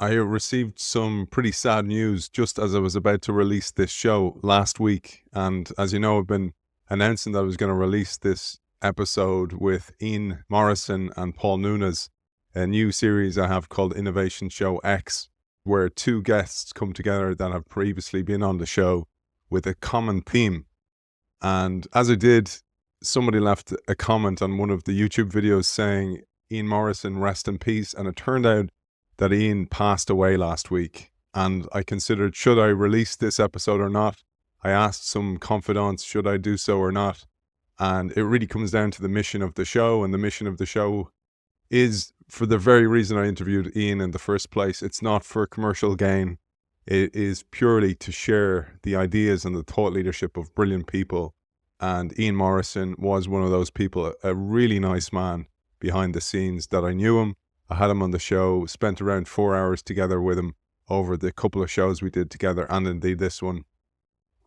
I received some pretty sad news just as I was about to release this show last week. And as you know, I've been announcing that I was going to release this episode with Ian Morrison and Paul Nunez, a new series I have called Innovation Show X, where two guests come together that have previously been on the show with a common theme. And as I did, somebody left a comment on one of the YouTube videos saying, Ian Morrison, rest in peace. And it turned out that Ian passed away last week. And I considered, should I release this episode or not? I asked some confidants, should I do so or not? And it really comes down to the mission of the show. And the mission of the show is, for the very reason I interviewed Ian in the first place, it's not for commercial gain. It is purely to share the ideas and the thought leadership of brilliant people. And Ian Morrison was one of those people, a really nice man behind the scenes that I knew him. I had him on the show, spent around 4 hours together with him over the couple of shows we did together, and indeed this one.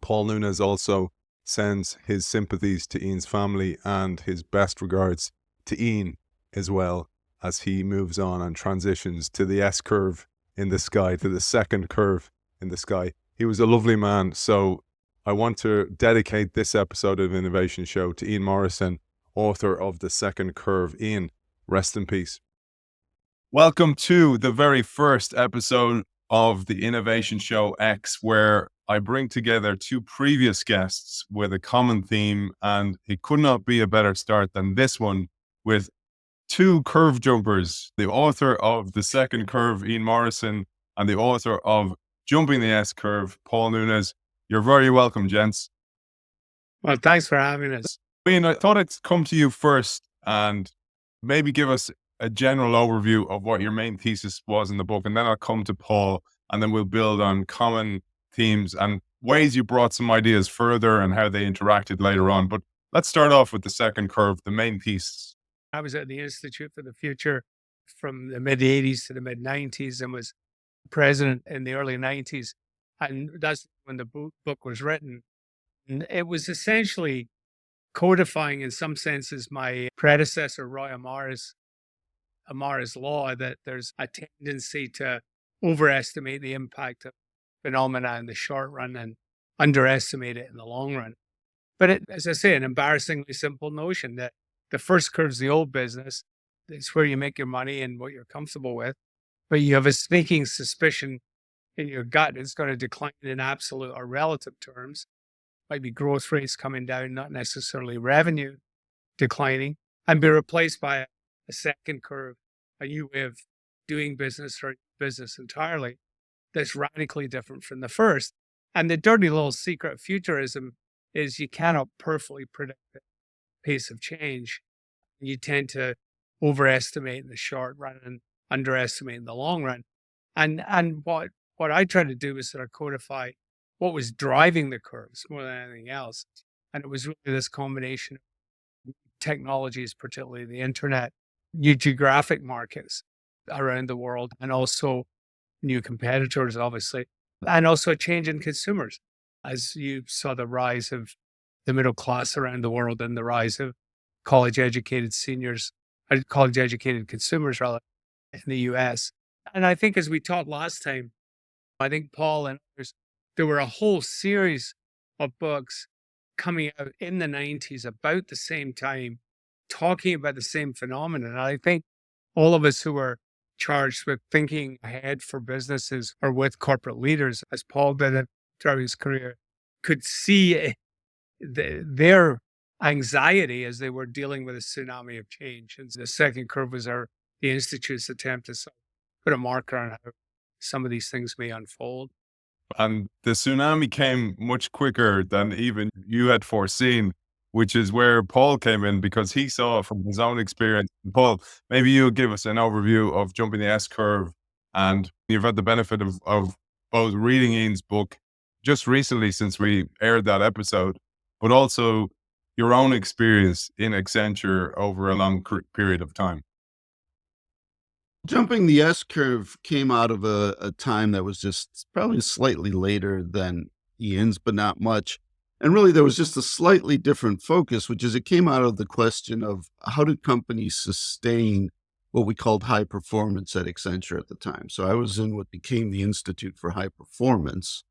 Paul Nunez also sends his sympathies to Ian's family and his best regards to Ian as well as he moves on and transitions to the S curve in the sky, to the second curve in the sky. He was a lovely man, so I want to dedicate this episode of Innovation Show to Ian Morrison, author of The Second Curve. Ian, rest in peace. Welcome to the very first episode of the Innovation Show X, where I bring together two previous guests with a common theme, and it could not be a better start than this one with two curve jumpers, the author of The Second Curve, Ian Morrison, and the author of Jumping the S Curve, Paul Nunez. You're very welcome, gents. Well, thanks for having us. Ian, I thought I'd come to you first and maybe give us a general overview of what your main thesis was in the book, and then I'll come to Paul, and then we'll build on common themes and ways you brought some ideas further and how they interacted later on. But let's start off with The Second Curve, the main thesis. I was at the Institute for the Future from the mid-'80s to the mid-'90s and was president in the early 90s. And that's when the book was written. And it was essentially codifying, in some senses, my predecessor, Roy Amara's law, that there's a tendency to overestimate the impact of phenomena in the short run and underestimate it in the long run. But as I say, an embarrassingly simple notion that the first curve's the old business. It's where you make your money and what you're comfortable with. But you have a sneaking suspicion in your gut it's going to decline in absolute or relative terms. Might be growth rates coming down, not necessarily revenue declining, and be replaced by a second curve, a new way of doing business or business entirely that's radically different from the first. And the dirty little secret of futurism is you cannot perfectly predict the pace of change. You tend to overestimate in the short run and underestimate in the long run. And what I tried to do was sort of codify what was driving the curves more than anything else. And it was really this combination of technologies, particularly the internet, new geographic markets around the world, and also new competitors, obviously, and also a change in consumers. As you saw the rise of the middle class around the world and the rise of college-educated consumers, rather, in the US. And I think as we talked last time, I think Paul and others, there were a whole series of books coming out in the 90s about the same time, talking about the same phenomenon. And I think all of us who are charged with thinking ahead for businesses or with corporate leaders, as Paul did it throughout his career, could see their anxiety as they were dealing with a tsunami of change. And the second curve was the Institute's attempt to put a marker on how some of these things may unfold. And the tsunami came much quicker than even you had foreseen, which is where Paul came in, because he saw from his own experience. Paul, maybe you'll give us an overview of Jumping the S Curve. And you've had the benefit of both reading Ian's book just recently since we aired that episode, but also your own experience in Accenture over a long period of time. Jumping the S Curve came out of a time that was just probably slightly later than Ian's, but not much. And really, there was just a slightly different focus, which is it came out of the question of how do companies sustain what we called high performance at Accenture at the time. So I was in what became the Institute for High Performance,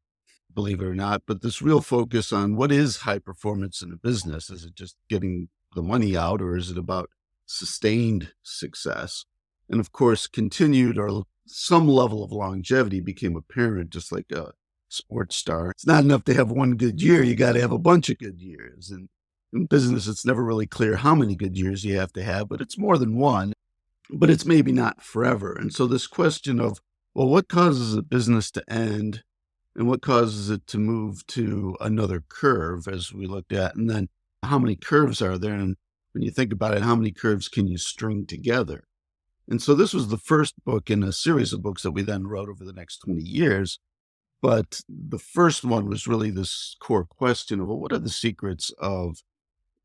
believe it or not, but this real focus on what is high performance in a business. Is it just getting the money out, or is it about sustained success? And of course, continued or some level of longevity became apparent, just like a sports star. It's not enough to have one good year. You got to have a bunch of good years. And in business, it's never really clear how many good years you have to have, but it's more than one, but it's maybe not forever. And so this question of, well, what causes a business to end and what causes it to move to another curve, as we looked at, and then how many curves are there? And when you think about it, how many curves can you string together? And so this was the first book in a series of books that we then wrote over the next 20 years. But the first one was really this core question of, well, what are the secrets of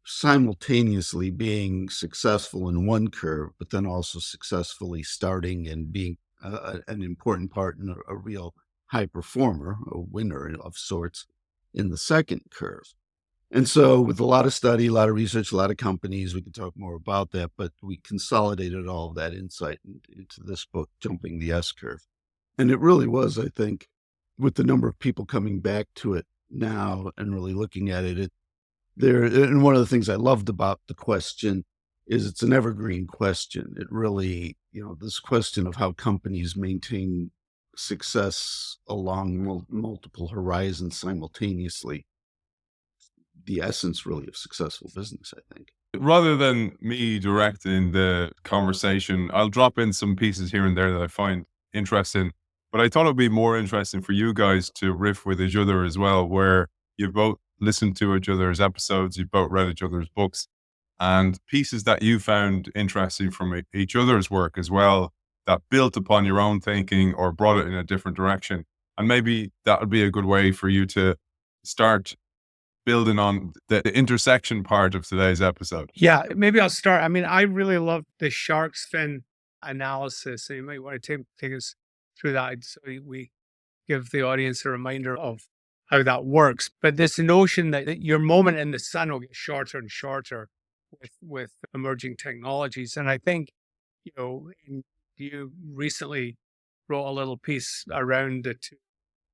simultaneously being successful in one curve, but then also successfully starting and being an important part and a real high performer, a winner of sorts in the second curve. And so with a lot of study, a lot of research, a lot of companies, we can talk more about that, but we consolidated all of that insight into this book, Jumping the S Curve. And it really was, I think, with the number of people coming back to it now and really looking at it, and one of the things I loved about the question is it's an evergreen question. It really, this question of how companies maintain success along multiple horizons simultaneously, the essence really of successful business, I think. Rather than me directing the conversation, I'll drop in some pieces here and there that I find interesting. But I thought it would be more interesting for you guys to riff with each other as well, where you both listened to each other's episodes, you both read each other's books, and pieces that you found interesting from each other's work as well, that built upon your own thinking or brought it in a different direction. And maybe that would be a good way for you to start building on the intersection part of today's episode. Yeah, maybe I'll start. I mean, I really love the shark's fin analysis. So you might want to take us through that so we give the audience a reminder of how that works. But this notion that your moment in the sun will get shorter and shorter with emerging technologies. And I think, you recently wrote a little piece around the two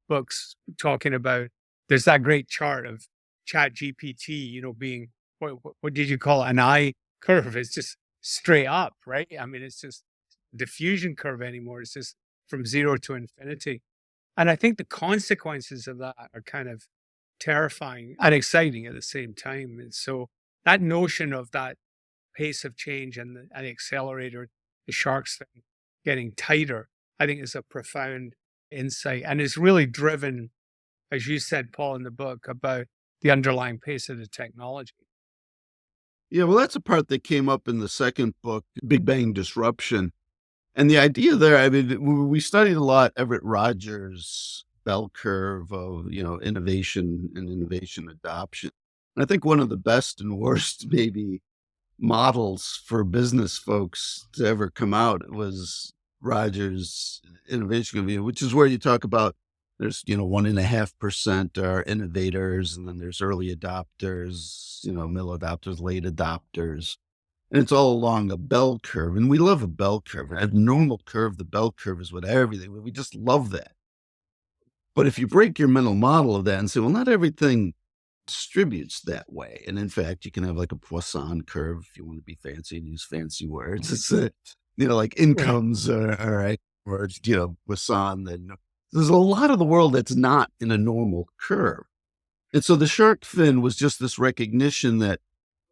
books talking about, there's that great chart of Chat GPT, being, what did you call it? An I curve. It's just straight up, right? I mean, it's just diffusion curve anymore. It's just from 0 to infinity. And I think the consequences of that are kind of terrifying and exciting at the same time. And so that notion of that pace of change and the accelerator, the shark's thing getting tighter, I think is a profound insight. And it's really driven, as you said, Paul, in the book, about the underlying pace of the technology. Yeah, well, that's a part that came up in the second book, Big Bang Disruption. And the idea there, I mean, we studied a lot Everett Rogers' bell curve of, innovation and innovation adoption. And I think one of the best and worst, maybe, models for business folks to ever come out was Rogers' innovation curve, which is where you talk about there's, 1.5% are innovators, and then there's early adopters, middle adopters, late adopters. And it's all along a bell curve. And we love a bell curve. An abnormal curve, the bell curve is what everything, we just love that. But if you break your mental model of that and say, well, not everything distributes that way. And in fact, you can have like a Poisson curve if you want to be fancy and use fancy words. It's, like incomes are words, Poisson. Then there's a lot of the world that's not in a normal curve. And so the shark fin was just this recognition that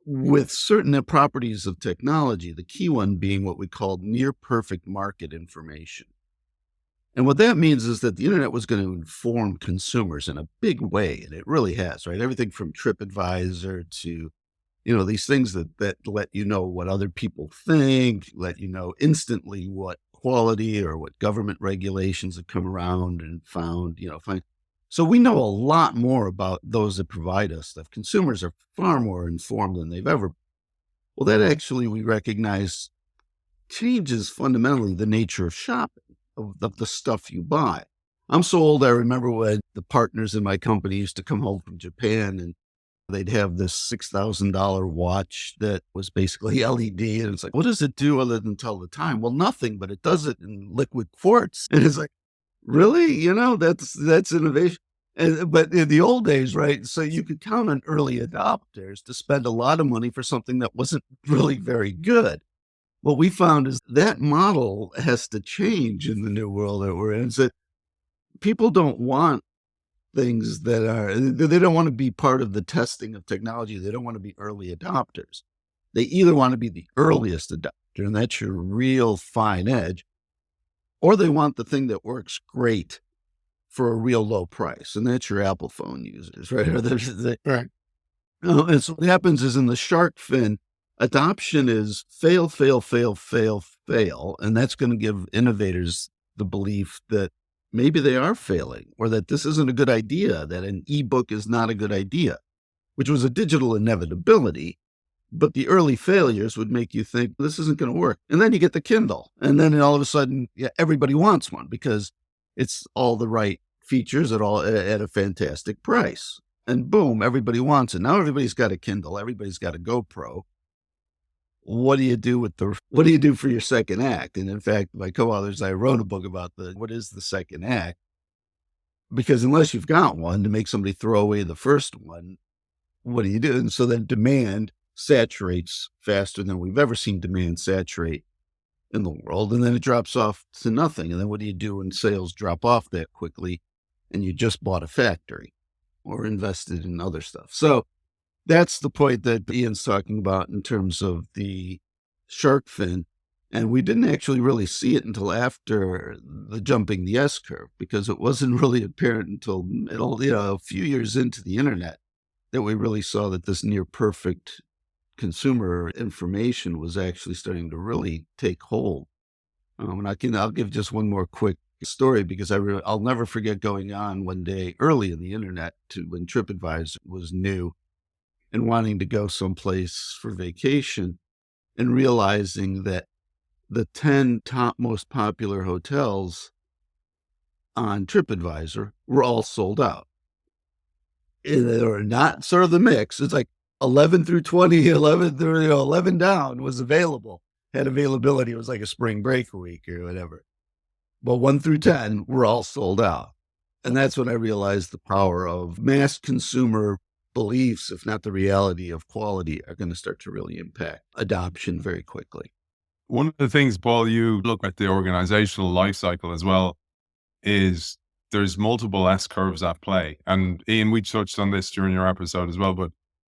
with certain properties of technology, the key one being what we called near perfect market information. And what that means is that the internet was going to inform consumers in a big way. And it really has, right? Everything from TripAdvisor to, these things that let you know what other people think, let you know instantly what quality or what government regulations have come around and found. So we know a lot more about those that provide us stuff. Consumers are far more informed than they've ever been. Well, that actually, we recognize, changes fundamentally the nature of shopping, of the stuff you buy. I'm so old, I remember when the partners in my company used to come home from Japan and They'd have this $6,000 watch that was basically LED. And it's like, what does it do other than tell the time? Well, nothing, but it does it in liquid quartz. And it's like, really? That's innovation. But in the old days, right? So you could count on early adopters to spend a lot of money for something that wasn't really very good. What we found is that model has to change in the new world that we're in. Is that people don't want things they don't want to be part of the testing of technology. They don't want to be early adopters. They either want to be the earliest adopter, and that's your real fine edge, or they want the thing that works great for a real low price, and that's your Apple phone users, right? Right. And so what happens is in the shark fin, adoption is fail, fail, fail, fail, fail, and that's going to give innovators the belief that maybe they are failing, or that this isn't a good idea, that an ebook is not a good idea, which was a digital inevitability. But the early failures would make you think this isn't going to work. And then you get the Kindle, and then all of a sudden, everybody wants one because it's all the right features at a fantastic price. And boom, everybody wants it. Now everybody's got a Kindle, everybody's got a GoPro. What do you do for your second act? And in fact, my co-authors, I wrote a book about what is the second act? Because unless you've got one to make somebody throw away the first one, what do you do? And so then demand saturates faster than we've ever seen demand saturate in the world. And then it drops off to nothing. And then what do you do when sales drop off that quickly and you just bought a factory or invested in other stuff? So that's the point that Ian's talking about in terms of the shark fin. And we didn't actually really see it until after the jumping the S curve, because it wasn't really apparent until a few years into the internet that we really saw that this near perfect consumer information was actually starting to really take hold. And I'll give just one more quick story, because I'll never forget going on one day early in the internet when TripAdvisor was new, and wanting to go someplace for vacation and realizing that the 10 top most popular hotels on TripAdvisor were all sold out. And they were not sort of the mix. It's like 11 through 20, 11 down was available, had availability. It was like a spring break week or whatever. But 1 through 10 were all sold out. And that's when I realized the power of mass consumer beliefs, if not the reality of quality, are going to start to really impact adoption very quickly. One of the things, Paul, you look at the organizational life cycle as well, is there's multiple S curves at play. And Ian, we touched on this during your episode as well, but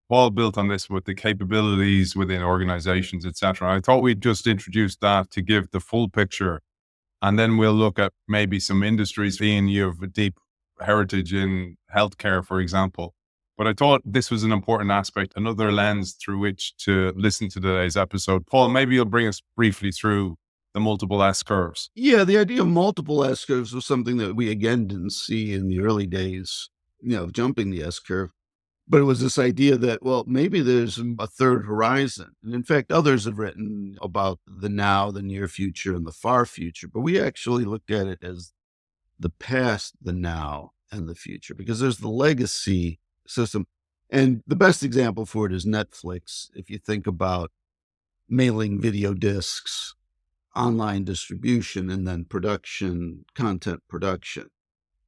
Paul built on this with the capabilities within organizations, etc. I thought we'd just introduce that to give the full picture. And then we'll look at maybe some industries. Ian, you have a deep heritage in healthcare, for example. But I thought this was an important aspect, another lens through which to listen to today's episode. Paul, maybe you'll bring us briefly through the multiple S curves. Yeah, the idea of multiple S curves was something that we, again, didn't see in the early days, jumping the S curve. But it was this idea that, well, maybe there's a third horizon. And in fact, others have written about the now, the near future, and the far future. But we actually looked at it as the past, the now, and the future, because there's the legacy system. And the best example for it is Netflix. If you think about mailing video discs, online distribution, and then content production,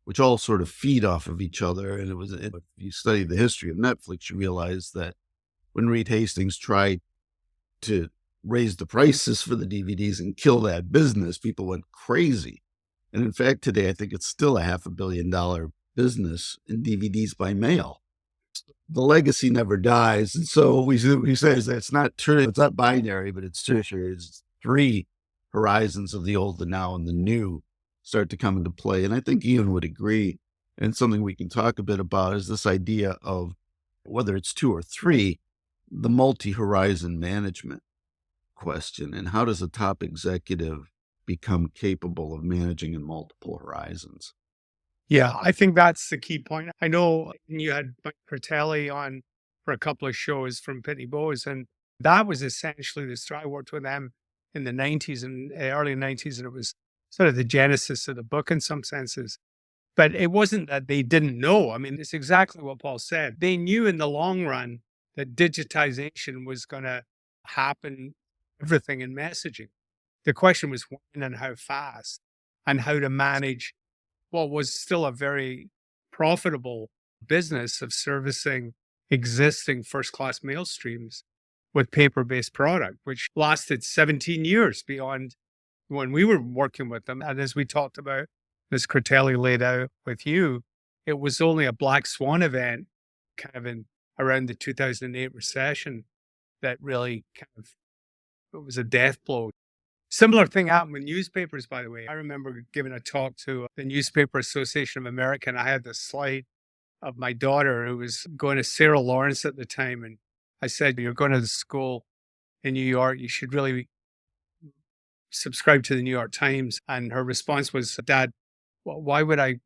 which all sort of feed off of each other. And if you study the history of Netflix, you realize that when Reed Hastings tried to raise the prices for the DVDs and kill that business, people went crazy. And in fact, today, I think it's still a $500 million business in DVDs by mail. The legacy never dies. And so we say is that it's not true. It's not binary, but it's tertiary. It's three horizons of the old, the now, and the new start to come into play. And I think Ian would agree. And something we can talk a bit about is this idea of whether it's 2 or 3, the multi-horizon management question. And how does a top executive become capable of managing in multiple horizons? Yeah, I think that's the key point. I know you had Mike Fratelli on for a couple of shows from Pitney Bowes, and that was essentially the story. I worked with them in the 90s and early 90s, and it was sort of the genesis of the book in some senses. But it wasn't that they didn't know. I mean, it's exactly what Paul said. They knew in the long run that digitization was going to happen, everything in messaging. The question was when and how fast, and how to manage what was still a very profitable business of servicing existing first-class mail streams with paper-based product, which lasted 17 years beyond when we were working with them. And as we talked about, as Critelli laid out with you, it was only a black swan event kind of in around the 2008 recession that really kind of, it was a death blow. Similar thing happened with newspapers, by the way. I remember giving a talk to the Newspaper Association of America, and I had this slide of my daughter who was going to Sarah Lawrence at the time. And I said, you're going to the school in New York, you should really subscribe to the New York Times. And her response was, Dad, well, why would I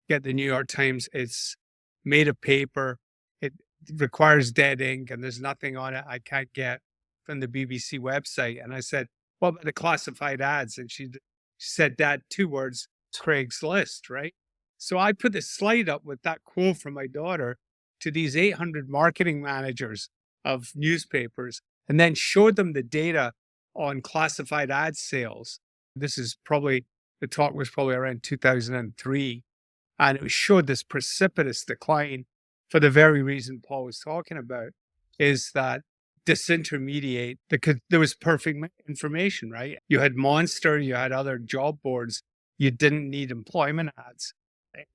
get the New York Times? It's made of paper. It requires dead ink, and there's nothing on it I can't get from the BBC website. And I said, what about the classified ads? And she said, Dad, 2 words, Craigslist, right? So I put this slide up with that quote from my daughter to these 800 marketing managers of newspapers, and then showed them the data on classified ad sales. This is probably, the talk was probably around 2003. And it showed this precipitous decline for the very reason Paul was talking about, is that disintermediate, because there was perfect information, right? You had Monster, you had other job boards. You didn't need employment ads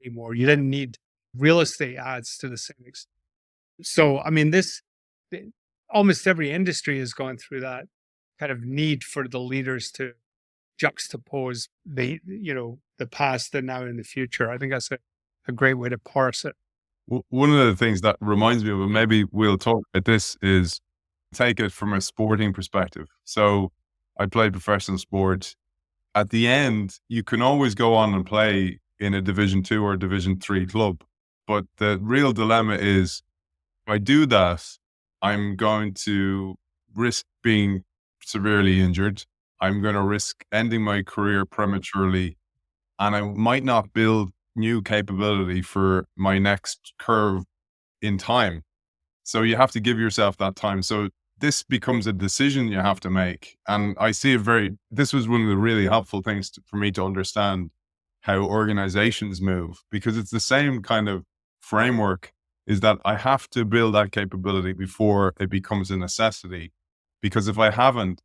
anymore. You didn't need real estate ads to the same extent. So, I mean, almost every industry has gone through that kind of need for the leaders to juxtapose the past, the now, and the future. I think that's a great way to parse it. One of the things that reminds me of, and maybe we'll talk about this, is take it from a sporting perspective. So I played professional sport. At the end, you can always go on and play in a Division 2 or Division 3 club. But the real dilemma is, if I do that, I'm going to risk being severely injured. I'm going to risk ending my career prematurely, and I might not build new capability for my next curve in time. So you have to give yourself that time. So this becomes a decision you have to make. And I see this was one of the really helpful things for me to understand how organizations move, because it's the same kind of framework, is that I have to build that capability before it becomes a necessity. Because if I haven't,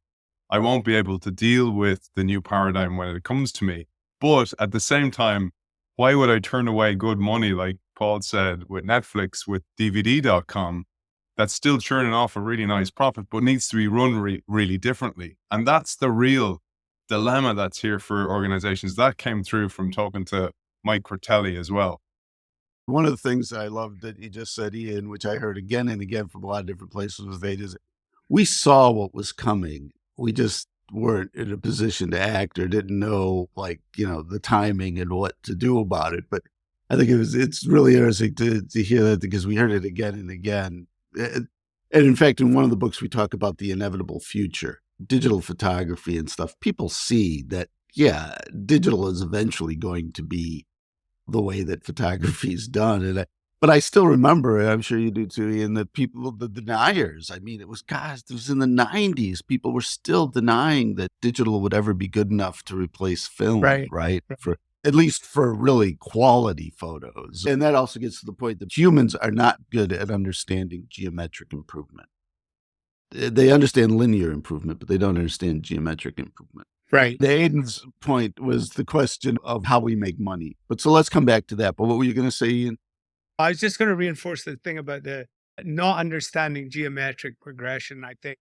I won't be able to deal with the new paradigm when it comes to me. But at the same time, why would I turn away good money, like Paul said, with Netflix, with DVD.com, that's still churning off a really nice profit, but needs to be run really differently? And that's the real dilemma that's here for organizations. That came through from talking to Mike Critelli as well. One of the things I loved that you just said, Ian, which I heard again and again from a lot of different places, was is we saw what was coming. We just weren't in a position to act, or didn't know, the timing and what to do about it. But I think it's really interesting to hear that, because we heard it again and again. And in fact, in one of the books, we talk about the inevitable future, digital photography and stuff. People see that, digital is eventually going to be the way that photography is done. But I still remember, and I'm sure you do too, Ian, that the deniers, it was in the 90s, people were still denying that digital would ever be good enough to replace film, right? For at least for really quality photos. And that also gets to the point that humans are not good at understanding geometric improvement. They understand linear improvement, but they don't understand geometric improvement. Right. Aidan's point was the question of how we make money. But so let's come back to that. But what were you going to say, Ian? I was just going to reinforce the thing about the not understanding geometric progression. I think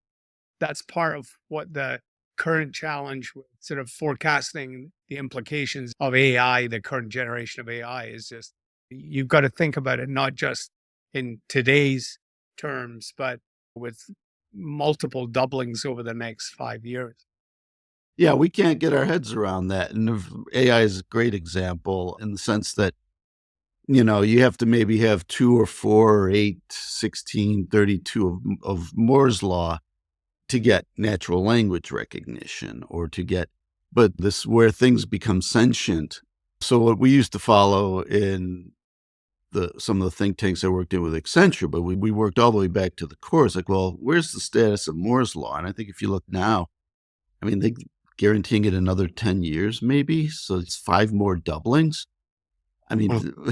that's part of what the current challenge with sort of forecasting the implications of AI, the current generation of AI, is just, you've got to think about it not just in today's terms, but with multiple doublings over the next 5 years. Yeah, we can't get our heads around that. And AI is a great example in the sense that, you have to maybe have 2 or 4 or 8, 16, 32 of Moore's law to get natural language recognition, or to get, but this where things become sentient. So what we used to follow in some of the think tanks I worked in with Accenture, but we worked all the way back to the core. It's like, well, where's the status of Moore's law? And I think if you look now, I mean, they guaranteeing it another 10 years, maybe. So it's 5 more doublings. I mean,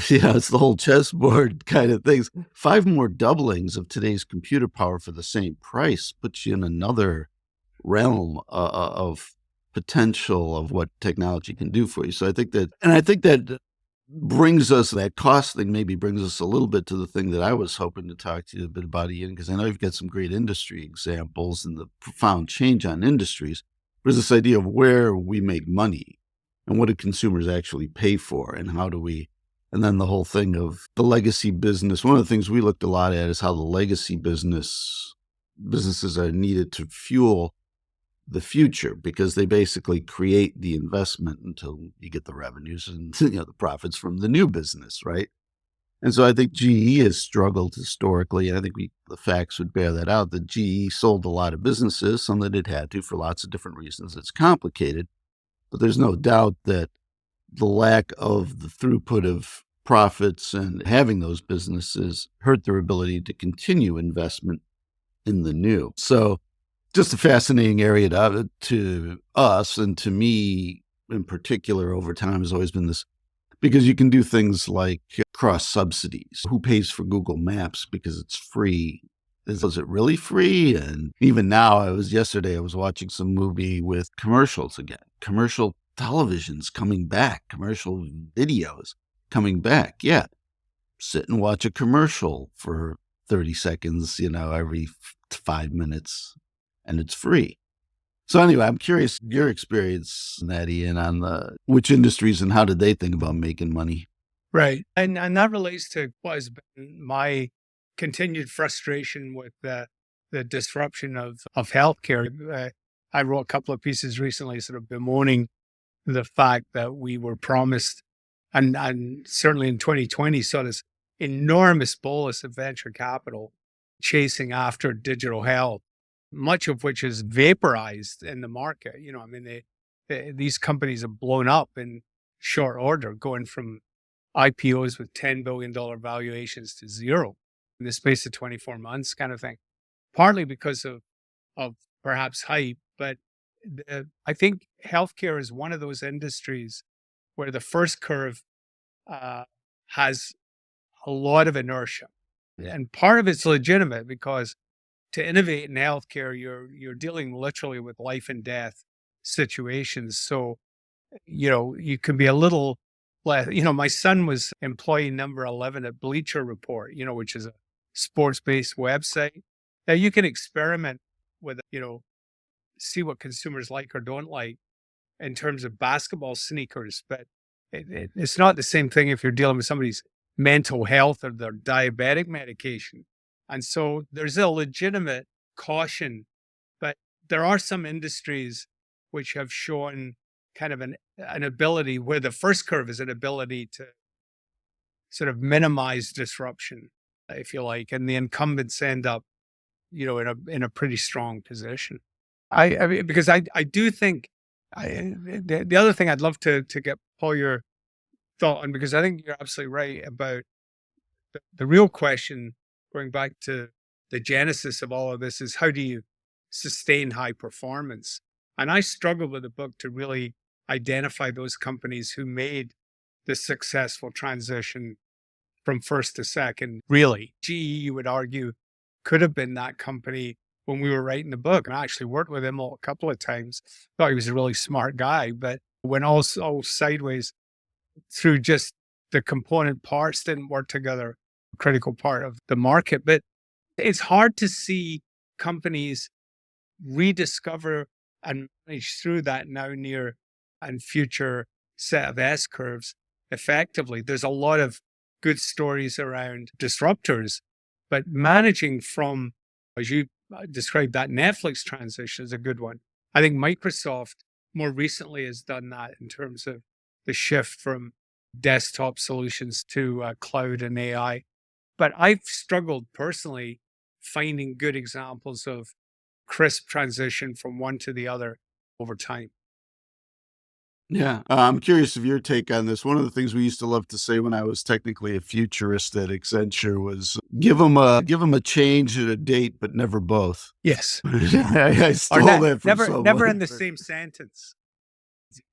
yeah, it's the whole chessboard kind of things. 5 more doublings of today's computer power for the same price puts you in another realm of potential of what technology can do for you. So I think that brings us, that cost thing maybe brings us a little bit to the thing that I was hoping to talk to you a bit about, Ian, because I know you've got some great industry examples and the profound change on industries. There's this idea of where we make money and what do consumers actually pay for and how do we, and then the whole thing of the legacy business. One of the things we looked a lot at is how the legacy businesses are needed to fuel the future, because they basically create the investment until you get the revenues and the profits from the new business, right? And so I think GE has struggled historically, and I think the facts would bear that out, that GE sold a lot of businesses, some that it had to for lots of different reasons. It's complicated, but there's no doubt that the lack of the throughput of profits and having those businesses hurt their ability to continue investment in the new. So just a fascinating area to us, and to me in particular over time has always been this, because you can do things like cross subsidies. Who pays for Google Maps because it's free? Is it really free? And even now, yesterday I was watching some movie with commercials again, commercial television's coming back, commercial videos coming back. Yeah. Sit and watch a commercial for 30 seconds, every 5 minutes. And it's free. So anyway, I'm curious your experience, Ian, on which industries and how did they think about making money? Right. And that relates to what has been my continued frustration with the disruption of healthcare. I wrote a couple of pieces recently sort of bemoaning the fact that we were promised, and certainly in 2020 saw this enormous bolus of venture capital chasing after digital health, much of which is vaporized in the market. These companies have blown up in short order, going from IPOs with $10 billion valuations to zero in the space of 24 months kind of thing, partly because of perhaps hype. But I think healthcare is one of those industries where the first curve has a lot of inertia. And part of it's legitimate, because to innovate in healthcare, you're dealing literally with life and death situations. So, you can be a little less. My son was employee number 11 at Bleacher Report, which is a sports-based website. Now you can experiment with, see what consumers like or don't like in terms of basketball sneakers, but it's not the same thing if you're dealing with somebody's mental health or their diabetic medication. And so there's a legitimate caution, but there are some industries which have shown kind of an ability, where the first curve is an ability to sort of minimize disruption, if you like, and the incumbents end up, in a pretty strong position. I mean, because I do think the other thing I'd love to get Paul your thought on, because I think you're absolutely right about the real question, going back to the genesis of all of this, is how do you sustain high performance? And I struggle with the book to really identify those companies who made the successful transition from first to second. Really, GE, you would argue, could have been that company when we were writing the book. And I actually worked with him a couple of times. Thought he was a really smart guy, but when all sideways through just the component parts didn't work together, a critical part of the market. But it's hard to see companies rediscover and manage through that now near and future set of S curves effectively. There's a lot of good stories around disruptors, but managing from, as you described, that Netflix transition is a good one. I think Microsoft more recently has done that in terms of the shift from desktop solutions to cloud and AI. But I've struggled personally finding good examples of crisp transition from one to the other over time. Yeah. I'm curious of your take on this. One of the things we used to love to say when I was technically a futurist at Accenture was give them a change and a date, but never both. Yes. I Or stole that from never someone. in the same sentence.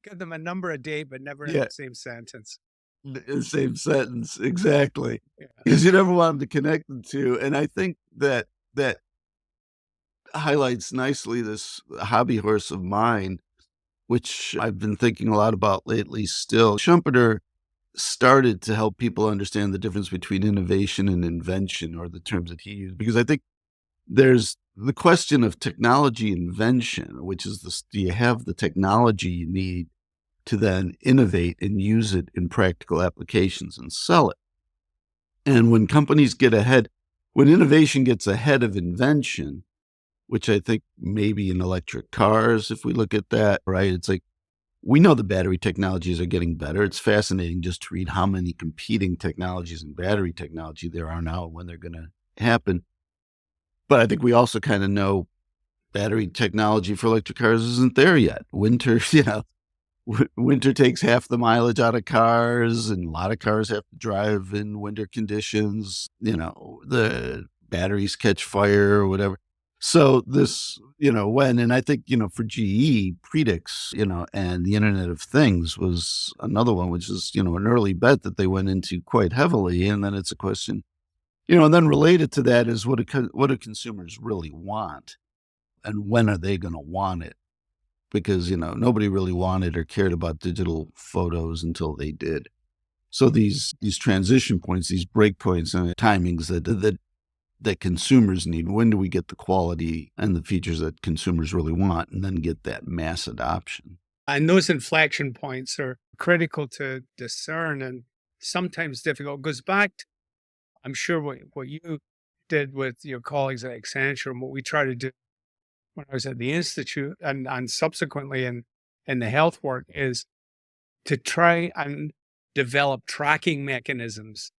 Give them a number a day, but never in Yeah, the same sentence. the same sentence. Exactly. Yeah. Because you never want them to connect the two. And I think that highlights nicely this hobby horse of mine, which I've been thinking a lot about lately still. Schumpeter started to help people understand the difference between innovation and invention, or the terms that he used, because I think there's the question of technology invention, which is this: do you have the technology you need to then innovate and use it in practical applications and sell it? And when companies get ahead, when innovation gets ahead of invention, which I think maybe in electric cars, if we look at that, right? It's like, we know the battery technologies are getting better. It's fascinating just to read how many competing technologies in battery technology there are now and when they're going to happen. But I think we also kind of know battery technology for electric cars isn't there yet. Winter, winter takes half the mileage out of cars, and a lot of cars have to drive in winter conditions. The batteries catch fire or whatever. So this, and I think, for GE, Predix, and the Internet of Things was another one, which is, an early bet that they went into quite heavily. And then it's a question, and then related to that is what do consumers really want, and when are they going to want it? Because, nobody really wanted or cared about digital photos until they did. So these transition points, these break points and timings that consumers need. When do we get the quality and the features that consumers really want, and then get that mass adoption? And those inflection points are critical to discern and sometimes difficult. It goes back to, I'm sure, what you did with your colleagues at Accenture, and what we try to do when I was at the Institute and subsequently in the health work, is to try and develop tracking mechanisms,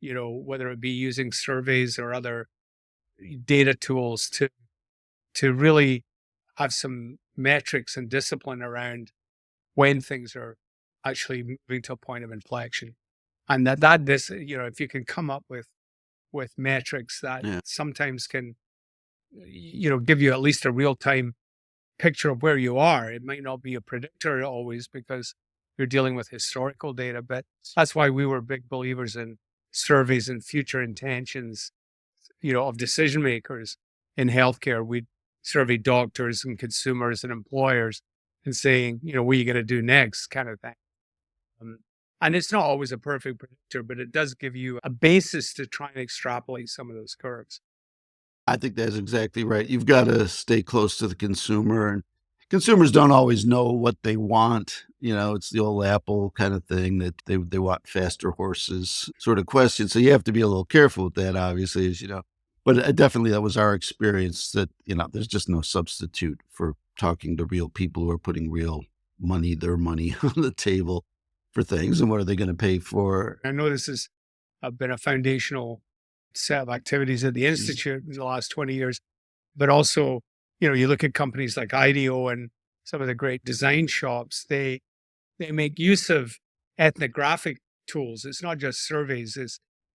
whether it be using surveys or other data tools to really have some metrics and discipline around when things are actually moving to a point of inflection. And if you can come up with metrics that sometimes can, give you at least a real-time picture of where you are. It might not be a predictor always because you're dealing with historical data, but that's why we were big believers in surveys and future intentions, of decision makers in healthcare. We'd survey doctors and consumers and employers and saying, what are you going to do next, kind of thing. And it's not always a perfect predictor, but it does give you a basis to try and extrapolate some of those curves. I think that's exactly right. You've got to stay close to the consumer, and consumers don't always know what they want. It's the old Apple kind of thing that they want faster horses sort of question. So you have to be a little careful with that, obviously, as you know. But definitely that was our experience, that, there's just no substitute for talking to real people who are putting their money on the table for things, and what are they going to pay for. I know this has been a foundational set of activities at the Institute in the last 20 years, but also, you look at companies like IDEO and some of the great design shops, they make use of ethnographic tools. It's not just surveys,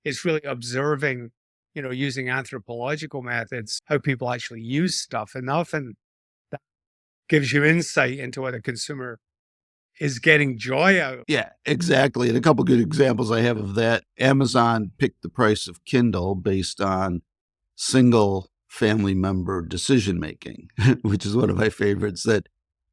it's really observing, using anthropological methods, how people actually use stuff. And often that gives you insight into what a consumer is getting joy out of. Yeah, exactly. And a couple good examples I have of that. Amazon picked the price of Kindle based on single family member decision making, which is one of my favorites. That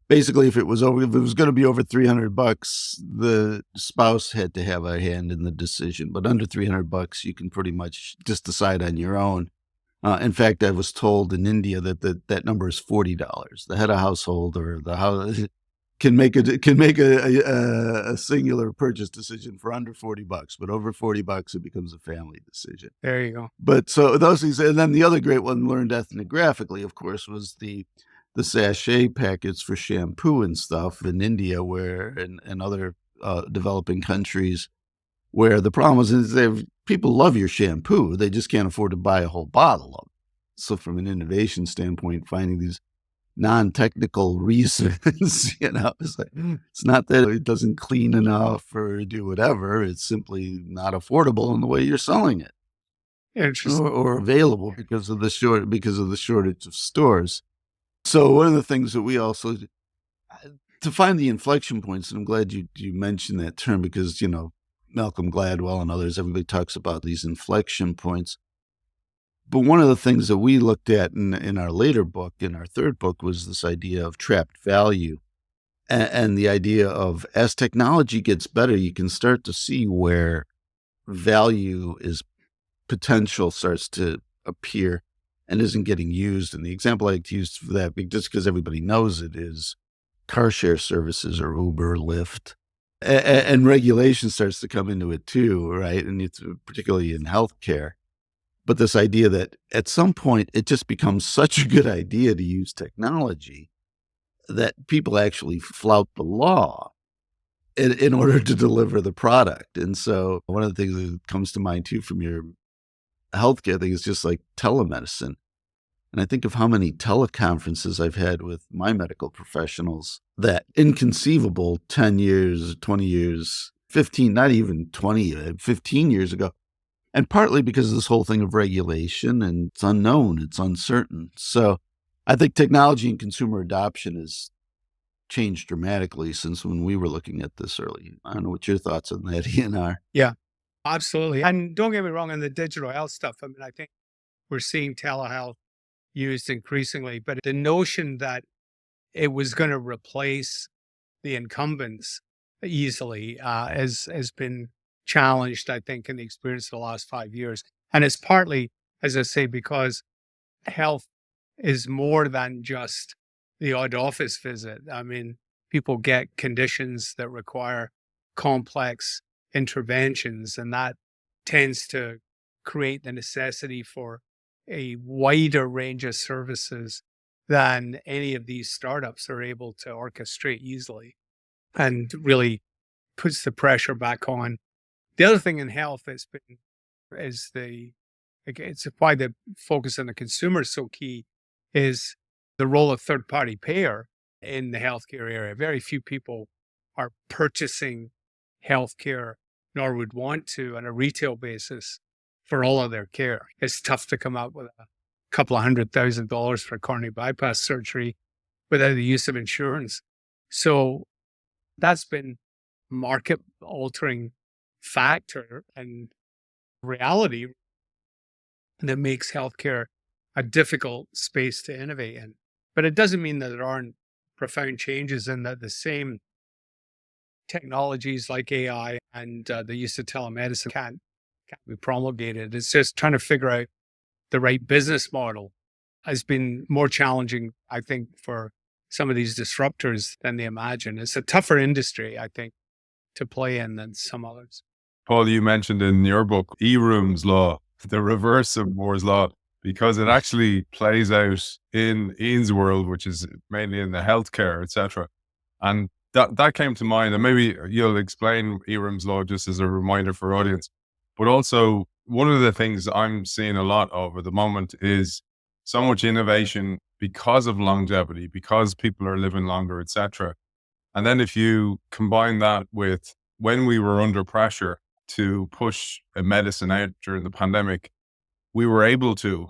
basically, if it was going to be over $300, the spouse had to have a hand in the decision. But under $300, you can pretty much just decide on your own. In fact, I was told in India that number is $40. The head of household or the house can make a singular purchase decision for under $40, but over $40, it becomes a family decision. There you go. But so those things, and then the other great one learned ethnographically, of course, was the sachet packets for shampoo and stuff in India, where and other developing countries, where the problem is people love your shampoo, they just can't afford to buy a whole bottle of it. So from an innovation standpoint, finding these non-technical reasons. It's like, it's not that it doesn't clean enough or do whatever. It's simply not affordable in the way you're selling it, Interesting. or available because of the shortage of stores. So one of the things that we also, to find the inflection points, and I'm glad you mentioned that term, because Malcolm Gladwell and others, everybody talks about these inflection points. But one of the things that we looked at in our later book, in our third book, was this idea of trapped value, and the idea of, as technology gets better, you can start to see where value is potential starts to appear and isn't getting used. And the example I like to use for that, just because everybody knows it, is car share services, or Uber, Lyft, and regulation starts to come into it too, right? And it's particularly in healthcare. But this idea that at some point it just becomes such a good idea to use technology that people actually flout the law in order to deliver the product. And so one of the things that comes to mind too from your healthcare thing is just like telemedicine. And I think of how many teleconferences I've had with my medical professionals that inconceivable 10 years, 20 years, 15, not even 20, 15 years ago. And partly because of this whole thing of regulation, and it's unknown, it's uncertain. So I think technology and consumer adoption has changed dramatically since when we were looking at this early. I don't know what your thoughts on that, Ian, are. Yeah, absolutely. And don't get me wrong on the digital health stuff. I mean, I think we're seeing telehealth used increasingly, but the notion that it was going to replace the incumbents easily has been challenged, I think, in the experience of the last 5 years. And it's partly, as I say, because health is more than just the odd office visit. I mean, people get conditions that require complex interventions, and that tends to create the necessity for a wider range of services than any of these startups are able to orchestrate easily, and really puts the pressure back on. The other thing in health it's why the focus on the consumer is so key, is the role of third-party payer in the healthcare area. Very few people are purchasing healthcare, nor would want to, on a retail basis for all of their care. It's tough to come up with a couple of $100,000 for coronary bypass surgery without the use of insurance. So that's been market altering factor and reality that makes healthcare a difficult space to innovate in. But it doesn't mean that there aren't profound changes, and that the same technologies like AI and the use of telemedicine can't be promulgated. It's just trying to figure out the right business model has been more challenging, I think, for some of these disruptors than they imagine. It's a tougher industry, I think, to play in than some others. Paul, you mentioned in your book, Eroom's Law, the reverse of Moore's Law, because it actually plays out in Ian's world, which is mainly in the healthcare, etc. And that came to mind, and maybe you'll explain Eroom's Law just as a reminder for audience. But also, one of the things I'm seeing a lot of at the moment is so much innovation because of longevity, because people are living longer, etc. And then if you combine that with when we were under pressure to push a medicine out during the pandemic, we were able to,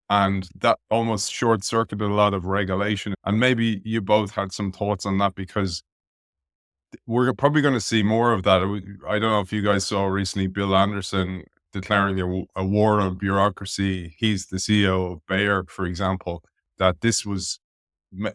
and that almost short-circuited a lot of regulation. And maybe you both had some thoughts on that, because we're probably going to see more of that. I don't know if you guys saw recently Bill Anderson declaring a war on bureaucracy. He's the CEO of Bayer, for example, that this was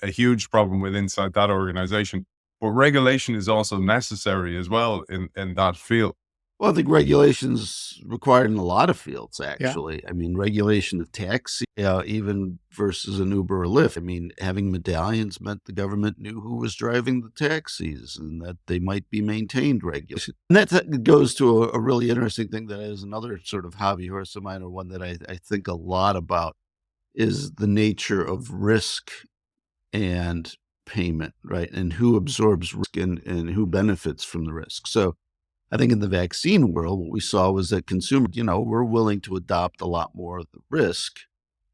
a huge problem with inside that organization. But regulation is also necessary as well in that field. Well, I think regulation's required in a lot of fields, actually. Yeah. I mean, regulation of taxi, even versus an Uber or Lyft. I mean, having medallions meant the government knew who was driving the taxis and that they might be maintained regularly. And that goes to a really interesting thing that is another sort of hobby horse of mine, or one that I think a lot about, is the nature of risk and payment, right? And who absorbs risk and who benefits from the risk. So I think in the vaccine world, what we saw was that consumers, were willing to adopt a lot more of the risk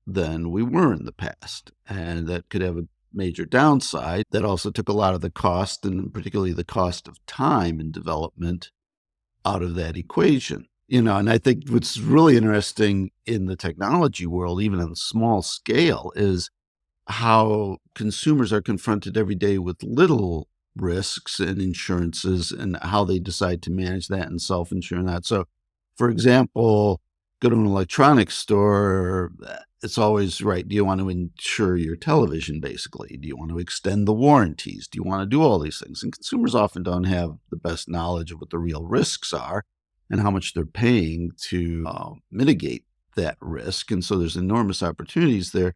than we were in the past. And that could have a major downside. That also took a lot of the cost, and particularly the cost of time in development, out of that equation. And I think what's really interesting in the technology world, even on a small scale, is how consumers are confronted every day with little risks and insurances and how they decide to manage that and self-insure that. So, for example, go to an electronics store, it's always right. Do you want to insure your television, basically? Do you want to extend the warranties? Do you want to do all these things? And consumers often don't have the best knowledge of what the real risks are and how much they're paying to mitigate that risk. And so there's enormous opportunities there.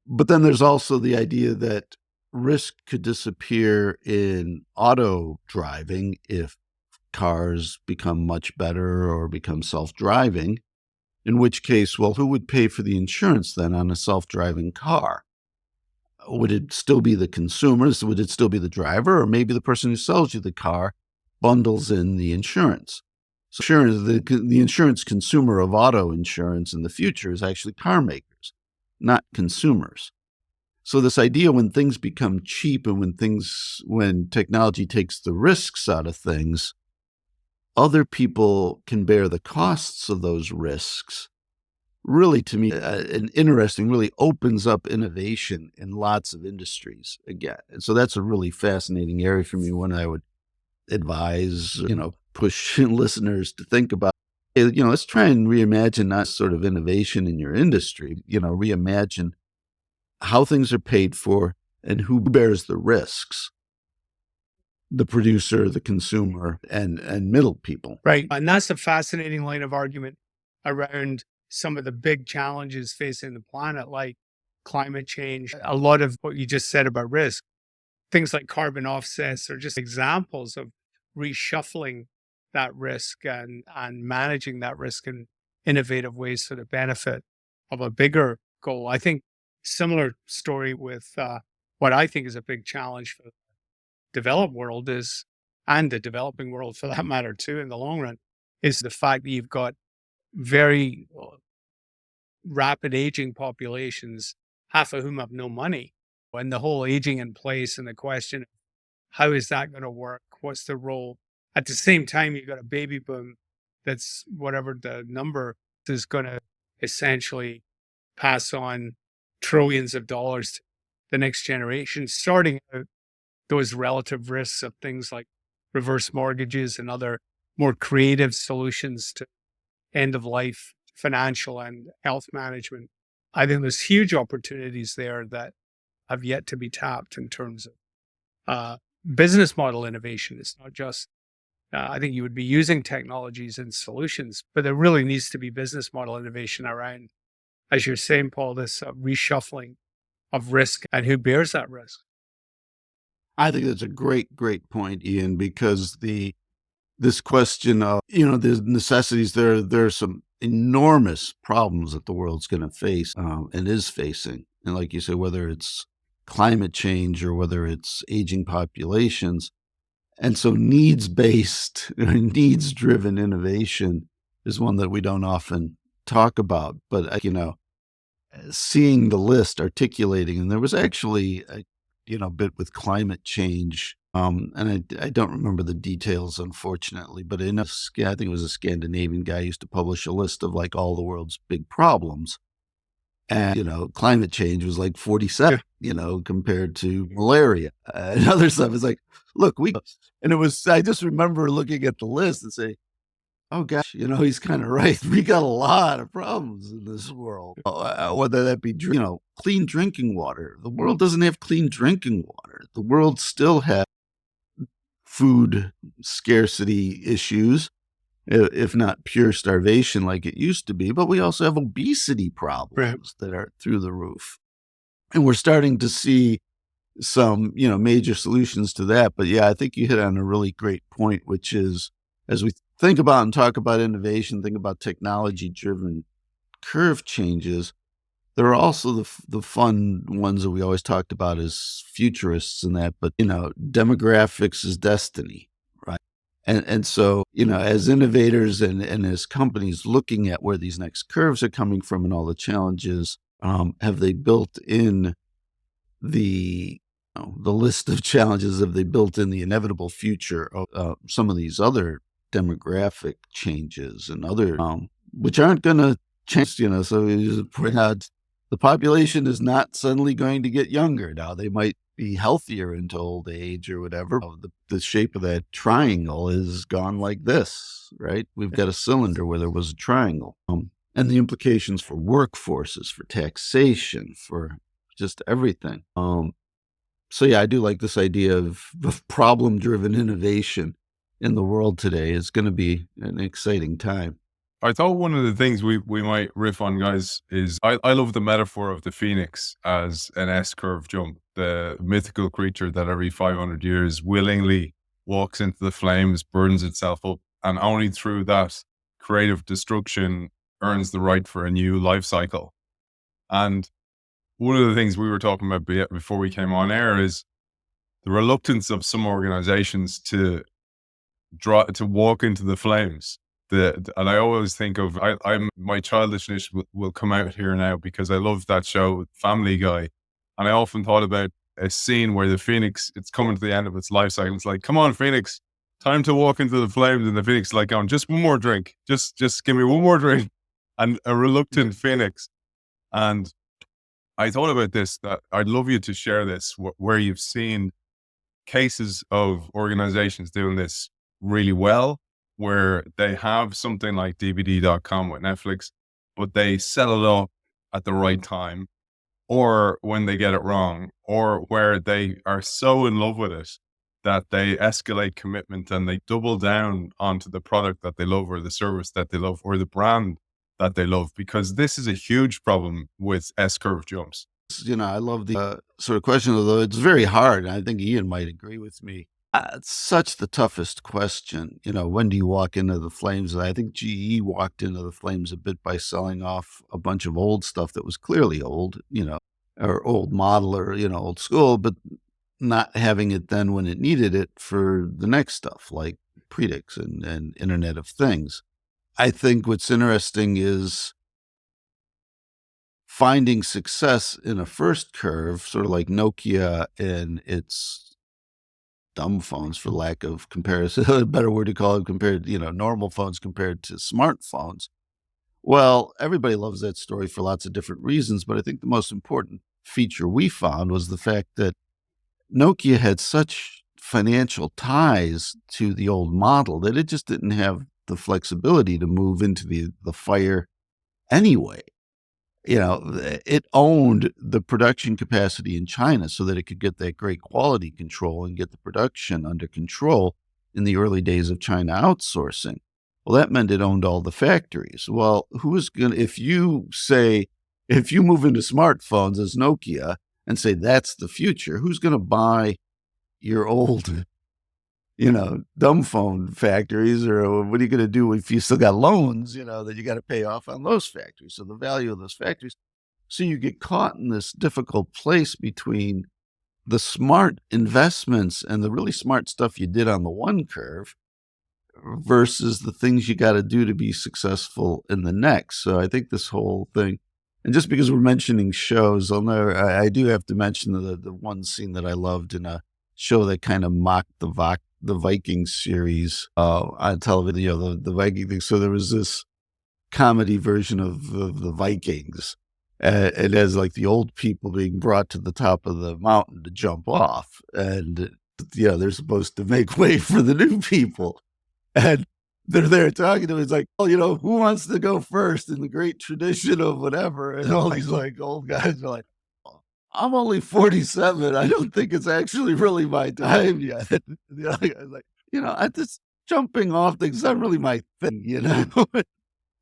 But then there's also the idea that risk could disappear in auto driving if cars become much better or become self-driving, in which case, well, who would pay for the insurance then on a self-driving car? Would it still be the consumers? Would it still be the driver? Or maybe the person who sells you the car bundles in the insurance? So the insurance consumer of auto insurance in the future is actually car makers, not consumers. So this idea when things become cheap and when technology takes the risks out of things, other people can bear the costs of those risks. Really, to me, really opens up innovation in lots of industries again. And so that's a really fascinating area for me when I would advise, push listeners to think about, let's try and reimagine that sort of innovation in your industry, reimagine how things are paid for and who bears the risks. The producer, the consumer, and middle people. Right. And that's a fascinating line of argument around some of the big challenges facing the planet, like climate change. A lot of what you just said about risk, things like carbon offsets are just examples of reshuffling that risk and managing that risk in innovative ways for the benefit of a bigger goal. I think similar story with what I think is a big challenge for the developed world is, and the developing world for that matter too, in the long run, is the fact that you've got very rapid aging populations, half of whom have no money. And the whole aging in place and the question, how is that going to work? What's the role? At the same time, you've got a baby boom that's whatever the number is going to essentially pass on trillions of dollars to the next generation, starting out those relative risks of things like reverse mortgages and other more creative solutions to end of life financial and health management. I think there's huge opportunities there that have yet to be tapped in terms of business model innovation. It's not just, I think you would be using technologies and solutions, but there really needs to be business model innovation around, as you're saying, Paul, this reshuffling of risk and who bears that risk. I think that's a great point, Ian, because this question of, the necessities, there are some enormous problems that the world's going to face and is facing. And like you say, whether it's climate change or whether it's aging populations. And so needs-based, needs-driven innovation is one that we don't often talk about. But, seeing the list, articulating, and there was actually a bit with climate change. And I don't remember the details, unfortunately, but I think it was a Scandinavian guy used to publish a list of like all the world's big problems. And, climate change was like 47, compared to malaria and other stuff. It's like, look, I just remember looking at the list and say, oh gosh, he's kind of right. We got a lot of problems in this world, whether that be, clean drinking water. The world doesn't have clean drinking water. The world still has food scarcity issues, if not pure starvation like it used to be. But we also have obesity problems that are through the roof. And we're starting to see some, major solutions to that. But yeah, I think you hit on a really great point, which is, as we think about and talk about innovation, think about technology-driven curve changes, there are also the fun ones that we always talked about as futurists and that, but, demographics is destiny, right? And so, as innovators and as companies looking at where these next curves are coming from and all the challenges, have they built in the the list of challenges have they built in the inevitable future of some of these other demographic changes and other which aren't going to change, so you just point out the population is not suddenly going to get younger. Now they might be healthier into old age or whatever. The shape of that triangle is gone like this, right? We've got a cylinder where there was a triangle. And the implications for workforces, for taxation, for just everything. So yeah, I do like this idea of problem-driven innovation in the world today. Is going to be an exciting time. I thought one of the things we might riff on, guys, is I love the metaphor of the phoenix as an S-curve jump, the mythical creature that every 500 years willingly walks into the flames, burns itself up, and only through that creative destruction earns the right for a new life cycle. And one of the things we were talking about before we came on air is the reluctance of some organizations to walk into the flames. And I always think of, my childishness will come out here now because I love that show, Family Guy. And I often thought about a scene where the phoenix, it's coming to the end of its life cycle. It's like, come on, phoenix, time to walk into the flames. And the phoenix is like, going, just one more drink. Just give me one more drink. And a reluctant phoenix. And I thought about this, that I'd love you to share this, where you've seen cases of organizations doing this really well, where they have something like DVD.com with Netflix, but they set it up at the right time, or when they get it wrong, or where they are so in love with it that they escalate commitment and they double down onto the product that they love, or the service that they love, or the brand that they love, because this is a huge problem with S-curve jumps. I love the sort of question, although it's very hard. And I think Ian might agree with me. It's such the toughest question. When do you walk into the flames? And I think GE walked into the flames a bit by selling off a bunch of old stuff that was clearly old, or old model, or, old school, but not having it then when it needed it for the next stuff like Predix and Internet of Things. I think what's interesting is finding success in a first curve, sort of like Nokia and its dumb phones, for lack of comparison, a better word to call it, compared, normal phones compared to smartphones. Well, everybody loves that story for lots of different reasons, but I think the most important feature we found was the fact that Nokia had such financial ties to the old model that it just didn't have the flexibility to move into the fire anyway. It owned the production capacity in China so that it could get that great quality control and get the production under control in the early days of China outsourcing. Well, that meant it owned all the factories. Well, if you move into smartphones as Nokia and say that's the future, who's going to buy your old dumb phone factories? Or what are you going to do if you still got loans, that you got to pay off on those factories? So the value of those factories. So you get caught in this difficult place between the smart investments and the really smart stuff you did on the one curve versus the things you got to do to be successful in the next. So I think this whole thing, and just because we're mentioning shows, I do have to mention the one scene that I loved in a show that kind of mocked the Viking series on television, the Viking thing. So there was this comedy version of the Vikings. It has like the old people being brought to the top of the mountain to jump off. And, they're supposed to make way for the new people. And they're there talking to him. It's like, who wants to go first in the great tradition of whatever? And all these like old guys are like, I'm only 47. I don't think it's actually really my time yet. The other guy's like, I just jumping off things not really my thing,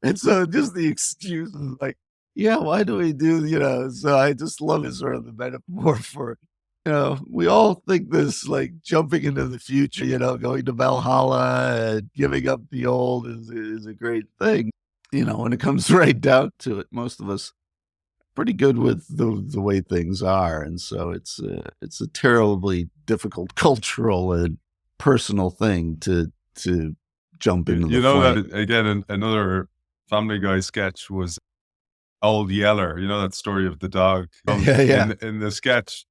And so just the excuse is like, yeah, why do we do, so I just love it, sort of the metaphor for, we all think this like jumping into the future, going to Valhalla and giving up the old is a great thing. When it comes right down to it, most of us pretty good with the way things are. And so it's a terribly difficult cultural and personal thing to jump into the flame. That again, another Family Guy sketch was Old Yeller, that story of the dog. Yeah. In the sketch,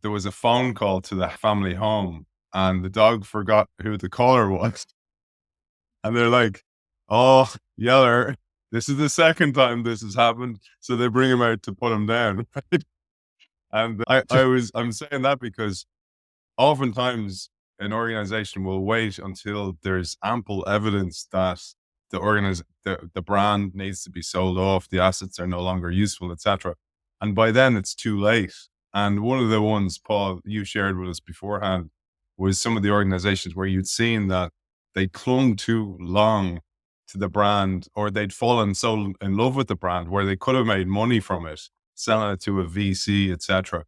there was a phone call to the family home, and the dog forgot who the caller was. And they're like, "Oh, Yeller, this is the second time this has happened." So they bring him out to put him down. Right? And I'm saying that because oftentimes an organization will wait until there's ample evidence that the brand needs to be sold off, the assets are no longer useful, etc. And by then it's too late. And one of the ones, Paul, you shared with us beforehand was some of the organizations where you'd seen that they clung too long to the brand, or they'd fallen so in love with the brand where they could have made money from it, selling it to a VC, etc.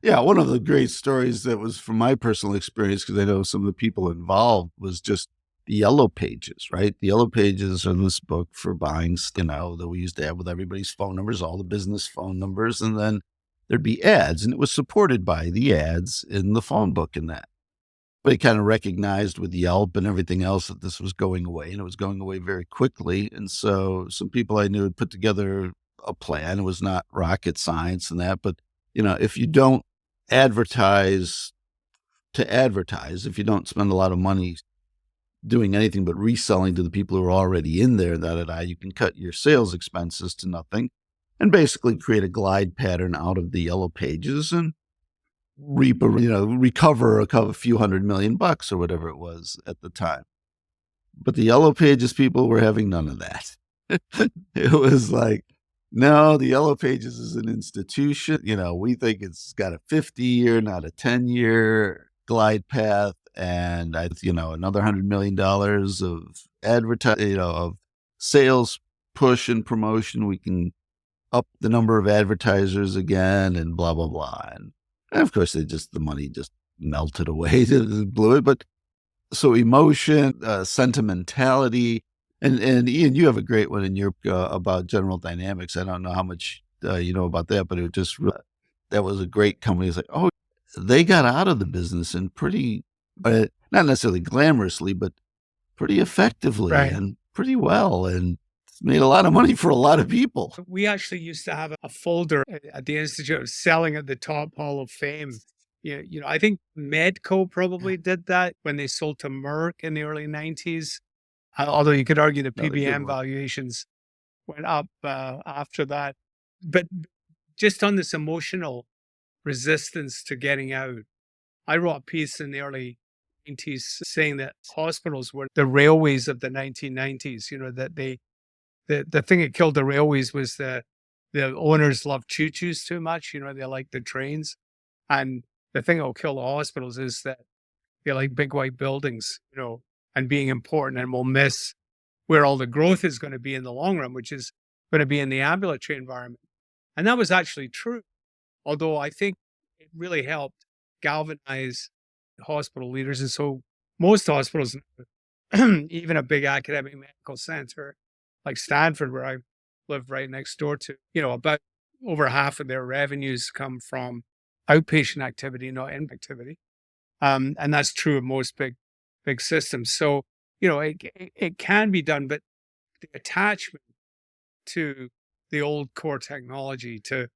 Yeah, one of the great stories that was from my personal experience, because I know some of the people involved, was just the yellow pages, right? The yellow pages are this book for buying, that we used to have with everybody's phone numbers, all the business phone numbers, and then there'd be ads, and it was supported by the ads in the phone book and that. But it kind of recognized with Yelp and everything else that this was going away, and it was going away very quickly. And so some people I knew had put together a plan. It was not rocket science and that, but if you don't advertise to advertise, if you don't spend a lot of money doing anything but reselling to the people who are already in there, you can cut your sales expenses to nothing and basically create a glide pattern out of the yellow pages and recover a few $100 million or whatever it was at the time. But the yellow pages people were having none of that. It was like, no, the Yellow Pages is an institution. We think it's got a 50-year, not a 10-year glide path. And another $100 million of of sales push and promotion. We can up the number of advertisers again and blah, blah, blah. And of course, the money just melted away, blew it. But so emotion, sentimentality, and Ian, you have a great one in your about General Dynamics. I don't know how much you know about that, but it just that was a great company. It's like, oh, they got out of the business and pretty, not necessarily glamorously, but pretty effectively and pretty well, and made a lot of money for a lot of people. We actually used to have a folder at the Institute selling at the top Hall of Fame. I think Medco probably did that when they sold to Merck in the early 90s. Although you could argue the PBM valuations went up after that. But just on this emotional resistance to getting out, I wrote a piece in the early 90s saying that hospitals were the railways of the 1990s, that the thing that killed the railways was the owners loved choo-choos too much, they like the trains. And the thing that will kill the hospitals is that they like big white buildings, and being important, and we'll miss where all the growth is going to be in the long run, which is going to be in the ambulatory environment. And that was actually true. Although I think it really helped galvanize hospital leaders. And so most hospitals, even a big academic medical center like Stanford, where I live right next door to, about over half of their revenues come from outpatient activity, not inpatient activity. And that's true of most big systems. So, it can be done, but the attachment to the old core technology, to,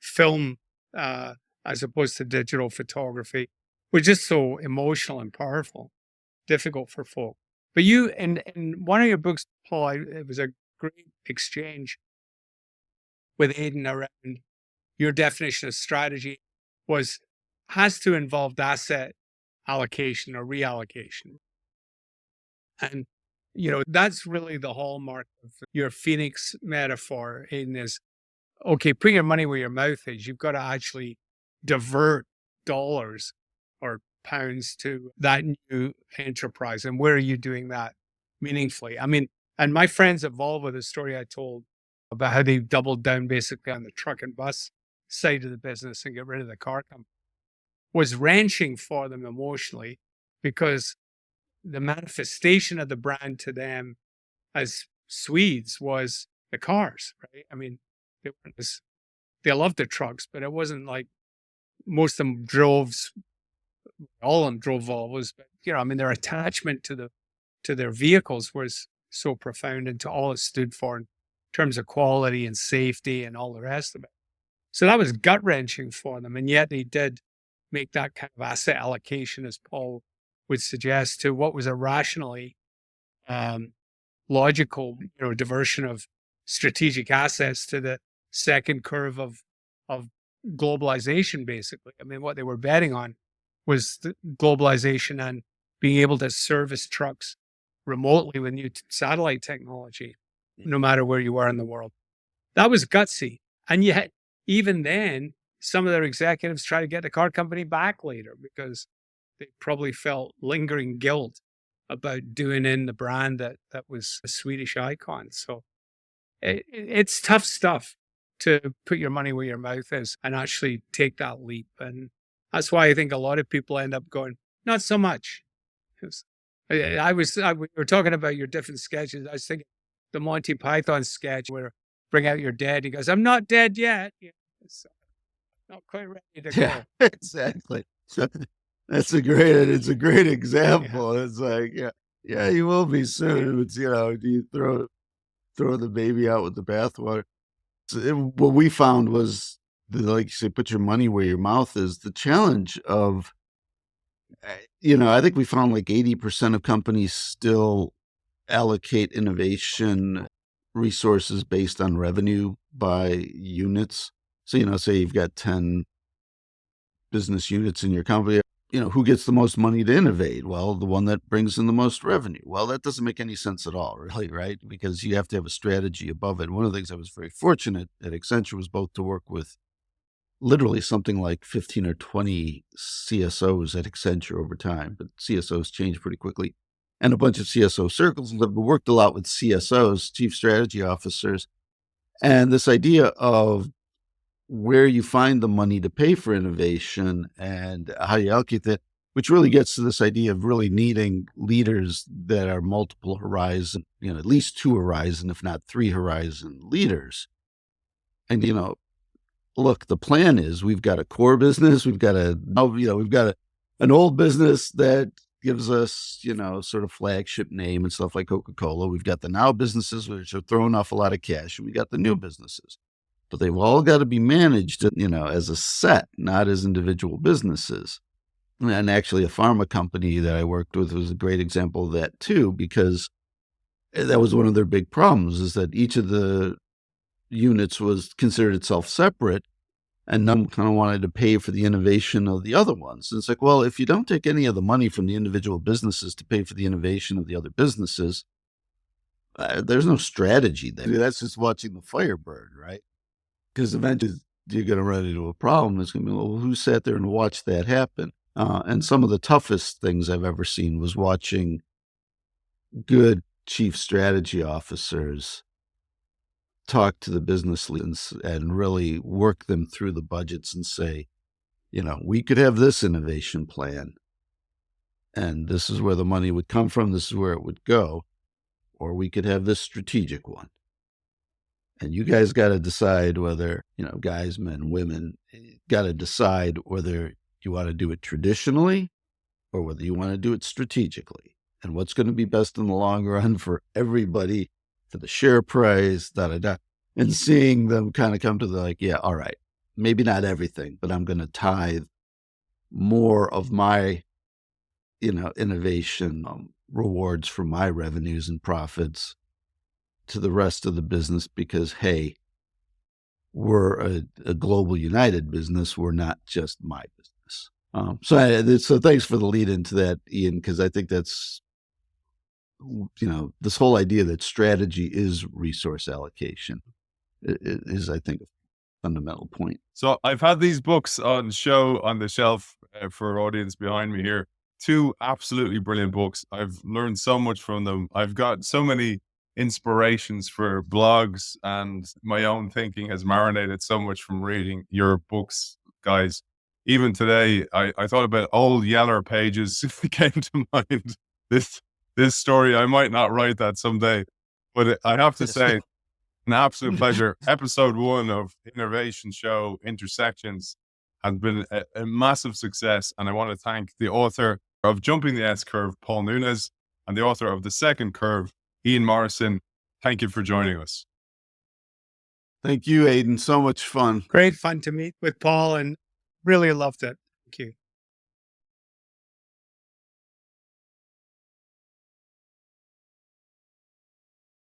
film as opposed to digital photography, was just so emotional and powerful, difficult for folk. But you, in one of your books, Paul, it was a great exchange with Aidan around your definition of strategy has to involve asset allocation or reallocation. And, that's really the hallmark of your Phoenix metaphor, Aidan, is, okay, put your money where your mouth is. You've got to actually divert dollars or pounds to that new enterprise. And where are you doing that meaningfully? I mean, and my friends at Volvo, the story I told about how they doubled down basically on the truck and bus side of the business and get rid of the car company, was wrenching for them emotionally, because the manifestation of the brand to them as Swedes was the cars, right? I mean, they loved the trucks, but it wasn't like most of them all of them drove Volvos, but their attachment to their vehicles was so profound, and to all it stood for in terms of quality and safety and all the rest of it. So that was gut wrenching for them. And yet they did make that kind of asset allocation, as Paul would suggest, to what was a rationally logical, diversion of strategic assets to the second curve of globalization. Basically, I mean, what they were betting on was the globalization and being able to service trucks remotely with new satellite technology, no matter where you are in the world. That was gutsy, and yet even then, some of their executives try to get the car company back later because they probably felt lingering guilt about doing in the brand that was a Swedish icon. So it's tough stuff to put your money where your mouth is and actually take that leap. And that's why I think a lot of people end up going, not so much. We were talking about your different sketches. I was thinking the Monty Python sketch where bring out your dead. He goes, I'm not dead yet. It's not quite ready to go. Yeah, exactly. So it's a great example. Yeah. It's like, yeah, you will be soon. It's, do you throw the baby out with the bathwater? So what we found was, like you say, put your money where your mouth is. The challenge of, I think we found like 80% of companies still allocate innovation resources based on revenue by units. So, say you've got 10 business units in your company, who gets the most money to innovate? Well, the one that brings in the most revenue. Well, that doesn't make any sense at all, really, right? Because you have to have a strategy above it. One of the things I was very fortunate at Accenture was both to work with literally something like 15 or 20 CSOs at Accenture over time, but CSOs change pretty quickly, and a bunch of CSO circles. And I've worked a lot with CSOs, chief strategy officers, and this idea of where you find the money to pay for innovation and how you allocate that, which really gets to this idea of really needing leaders that are multiple horizon, at least 2 horizon, if not 3 horizon leaders. And, look, the plan is we've got a core business. We've got an old business that gives us, sort of flagship name and stuff like Coca-Cola. We've got the now businesses, which are throwing off a lot of cash, and we got the new businesses. But they've all got to be managed, as a set, not as individual businesses. And actually, a pharma company that I worked with was a great example of that too, because that was one of their big problems, is that each of the units was considered itself separate, and none kind of wanted to pay for the innovation of the other ones. And it's like, well, if you don't take any of the money from the individual businesses to pay for the innovation of the other businesses, there's no strategy there. That's just watching the fire burn, right? Because eventually you're going to run into a problem. It's going to be, well, who sat there and watched that happen? And some of the toughest things I've ever seen was watching good chief strategy officers talk to the business leaders and really work them through the budgets and say, we could have this innovation plan, and this is where the money would come from. This is where it would go. Or we could have this strategic one. And you guys got to decide whether, guys, men, women, got to decide whether you want to do it traditionally or whether you want to do it strategically, and what's going to be best in the long run for everybody, for the share price, and seeing them kind of come to the all right, maybe not everything, but I'm going to tithe more of my, innovation rewards from my revenues and profits to the rest of the business, because, hey, we're a global united business. We're not just my business. So thanks for the lead into that, Ian, because I think that's, this whole idea that strategy is resource allocation is, I think, a fundamental point. So I've had these books on the shelf for audience behind me here. 2 absolutely brilliant books. I've learned so much from them. I've got so many inspirations for blogs, and my own thinking has marinated so much from reading your books, guys. Even today, I thought about old Yeller pages came to mind. This story, I might not write that someday, but I have to say, an absolute pleasure. Episode 1 of Innovation Show Intersections has been a massive success, and I want to thank the author of Jumping the S-Curve, Paul Nunez, and the author of The Second Curve, Ian Morrison. Thank you for joining us. Thank you, Aidan. So much fun. Great fun to meet with Paul and really loved it. Thank you.